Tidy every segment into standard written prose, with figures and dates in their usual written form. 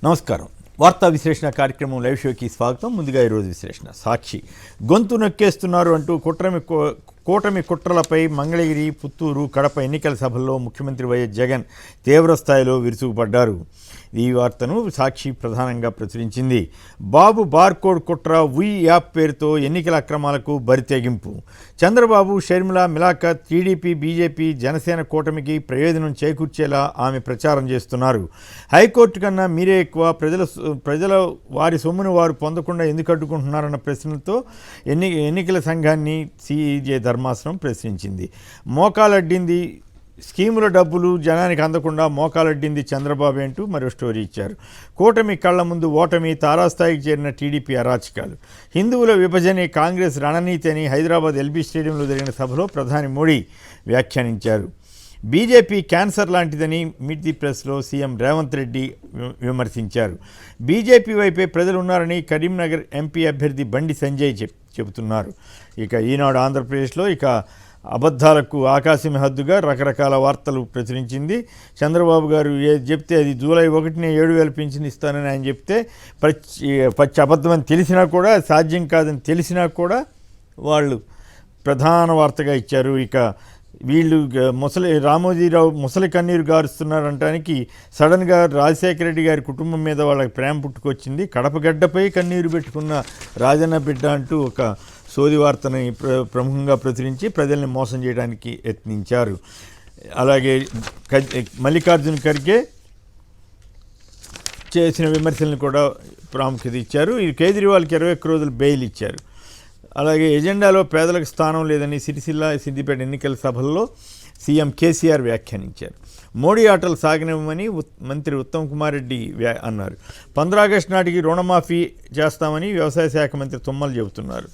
నమస్కారం. వార్తా విశ్లేషణ కార్యక్రమం లైవ్ షోకి స్వాగతం. ముందుగా ఈరోజు విశ్లేషణ. సాక్షి గొంతు నొక్కేస్తున్నారు అంటూ కూటమి కుట్రలపై మంగళగిరి, పుత్తూరు, కడప ఎన్నికల సభల్లో ముఖ్యమంత్రి వైఎస్ జగన్ తీవ్రస్థాయిలో విరుచుకుపడ్డారు. ఈ వార్తను సాక్షి ప్రధానంగా ప్రచురించింది. బాబు బార్కోడ్ కుట్ర ఉయ్ యాప్ పేరుతో ఎన్నికల అక్రమాలకు బరితెగింపు. చంద్రబాబు, షర్మిల మిలాఖత్, టీడీపీ, బీజేపీ, జనసేన కూటమికి ప్రయోజనం చేకూర్చేలా ఆమె ప్రచారం చేస్తున్నారు. హైకోర్టు కన్నా మీరే ఎక్కువ, ప్రజల వారి సొమ్మును వారు పొందకుండా ఎందుకు అడ్డుకుంటున్నారన్న ప్రశ్నలతో ఎన్నికల సంఘాన్ని సిఈజే ధర్మాసనం ప్రశ్నించింది. మోకాలడ్డింది స్కీముల డబ్బులు జనానికి అందకుండా మోకాలడ్డింది చంద్రబాబు అంటూ మరో స్టోరీ ఇచ్చారు. కూటమి కళ్ల ముందు ఓటమి, తారాస్థాయికి చేరిన టీడీపీ అరాచకాలు. హిందువుల విభజనే కాంగ్రెస్ రణనీతి అని హైదరాబాద్ ఎల్బీ స్టేడియంలో జరిగిన సభలో ప్రధాని మోడీ వ్యాఖ్యానించారు. బీజేపీ క్యాన్సర్ లాంటిదని మీట్ ది ప్రెస్లో సీఎం రేవంత్ రెడ్డి విమర్శించారు. బీజేపీ వైపే ప్రజలు ఉన్నారని కరీంనగర్ ఎంపీ అభ్యర్థి బండి సంజయ్ చెబుతున్నారు. ఇక ఈనాడు ఆంధ్రప్రదేశ్లో అబద్ధాలకు ఆకాశమే హద్దుగా రకరకాల వార్తలు ప్రచురించింది. చంద్రబాబు గారు ఏది చెప్తే అది జూలై 1నే 7,000 పింఛన్ ఇస్తానని ఆయన చెప్తే పచ్చి అబద్ధమని తెలిసినా కూడా, సాధ్యం కాదని తెలిసినా కూడా వాళ్ళు ప్రధాన వార్తగా ఇచ్చారు. ఇక వీళ్ళు రామోజీరావు ముసలి కన్నీరు గారుస్తున్నారంటానికి సడన్గా రాజశేఖర రెడ్డి గారి కుటుంబం మీద వాళ్ళకి ప్రేమ పుట్టుకొచ్చింది. కడపగడ్డపై కన్నీరు పెట్టుకున్న రాజన్న బిడ్డ అంటూ ఒక సోది వార్తని ప్రముఖంగా ప్రచురించి ప్రజల్ని మోసం చేయడానికి యత్నించారు. అలాగే మల్లికార్జున ఖర్గే చేసిన విమర్శలను కూడా ప్రాముఖ్యత ఇచ్చారు. ఈ కేజ్రీవాల్కి 21 రోజులు బెయిల్ ఇచ్చారు. అలాగే ఎజెండాలో పేదలకు స్థానం లేదని సిరిసిల్ల, సిద్దిపేట ఎన్నికల సభల్లో సీఎం కేసీఆర్ వ్యాఖ్యానించారు. మోడీ ఆటలు సాగనివ్వమని మంత్రి ఉత్తమ్ కుమార్ రెడ్డి అన్నారు. 15 ఆగస్టు నాటికి రుణమాఫీ చేస్తామని వ్యవసాయ శాఖ మంత్రి తుమ్మల చెబుతున్నారు.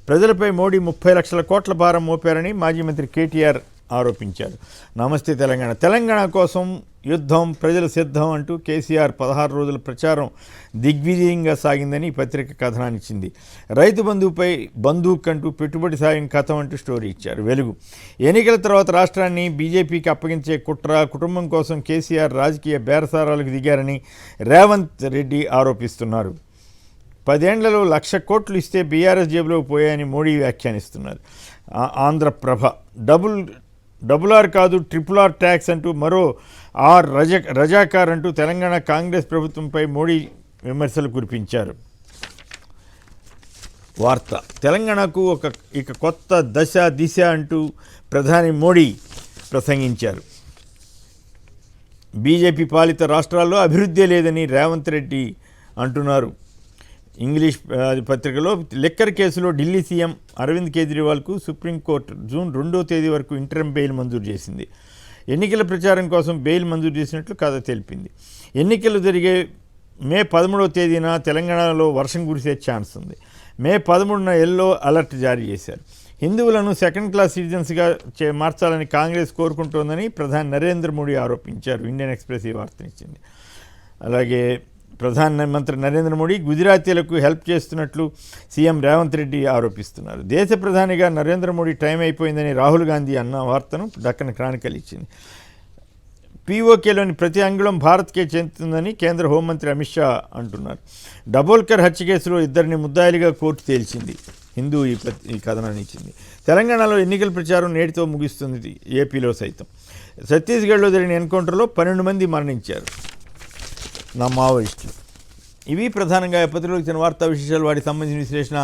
ప్రజలపై మోడీ 30 లక్షల కోట్ల భారం మోపారని మాజీ మంత్రి కేటీఆర్ ఆరోపించారు. నమస్తే తెలంగాణ కోసం యుద్ధం, ప్రజలు సిద్ధం అంటూ కేసీఆర్ 16 రోజుల ప్రచారం దిగ్విజయంగా సాగిందని పత్రిక కథనాన్నిచ్చింది. రైతు బంధువుపై బందూక్ అంటూ పెట్టుబడి సాయం కథం అంటూ స్టోరీ ఇచ్చారు. వెలుగు ఎన్నికల తర్వాత రాష్ట్రాన్ని బీజేపీకి అప్పగించే కుట్ర, కుటుంబం కోసం కేసీఆర్ రాజకీయ బేరసారాలకు దిగారని రేవంత్ రెడ్డి ఆరోపిస్తున్నారు. 10 ఏళ్లలో 1,00,000 కోట్లు ఇస్తే బీఆర్ఎస్ జేబులోకి పోయాయని మోడీ వ్యాఖ్యానిస్తున్నారు. ఆంధ్రప్రభ డబుల్ ఆర్ కాదు ట్రిపుల్ ఆర్ ట్యాక్స్ అంటూ మరో రజాకార్ అంటూ తెలంగాణ కాంగ్రెస్ ప్రభుత్వంపై మోడీ విమర్శలు కురిపించారు. వార్త తెలంగాణకు ఇక కొత్త దిశ అంటూ ప్రధాని మోడీ ప్రసంగించారు. బీజేపీ పాలిత రాష్ట్రాల్లో అభివృద్ధి లేదని రేవంత్ రెడ్డి అంటున్నారు. ఇంగ్లీష్ పత్రికలో లిక్కర్ కేసులో ఢిల్లీ సీఎం అరవింద్ కేజ్రీవాల్కు సుప్రీంకోర్టు జూన్ 2వ తేదీ వరకు ఇంటరిమ్ బెయిల్ మంజూరు చేసింది. ఎన్నికల ప్రచారం కోసం బెయిల్ మంజూరు చేసినట్లు కథ తెలిపింది. ఎన్నికలు జరిగే మే 13వ తేదీన తెలంగాణలో వర్షం కురిసే ఛాన్స్ ఉంది. మే 13న ఎల్లో అలర్ట్ జారీ చేశారు. హిందువులను సెకండ్ క్లాస్ సిటిజన్స్గా మార్చాలని కాంగ్రెస్ కోరుకుంటోందని ప్రధాని నరేంద్ర మోడీ ఆరోపించారు. ఇండియన్ ఎక్స్ప్రెస్ ఈ వార్తనిచ్చింది. అలాగే ప్రధానమంత్రి నరేంద్ర మోడీ గుజరాతీలకు హెల్ప్ చేస్తున్నట్లు సీఎం రేవంత్ రెడ్డి ఆరోపిస్తున్నారు. దేశ ప్రధానిగా నరేంద్ర మోడీ టైం అయిపోయిందని రాహుల్ గాంధీ అన్న వార్తను దక్కన్ క్రానికల్ ఇచ్చింది. పీఓకేలోని ప్రతి అంగుళం భారత్కే చెందుతుందని కేంద్ర హోంమంత్రి అమిత్ షా అంటున్నారు. డబోల్కర్ హత్య కేసులో 2 ముద్దాయిలుగా కోర్టు తేల్చింది. హిందూ ఈ కథనాన్ని ఇచ్చింది. తెలంగాణలో ఎన్నికల ప్రచారం నేటితో ముగుస్తుంది. ఏపీలో సైతం ఛత్తీస్గఢ్లో జరిగిన ఎన్కౌంటర్లో 12 మంది మరణించారు మావోయిస్టులు. ఇవి ప్రధానంగా పత్రికలో ఇచ్చిన వార్తా విశేషాలు. వాటికి సంబంధించిన విశ్లేషణ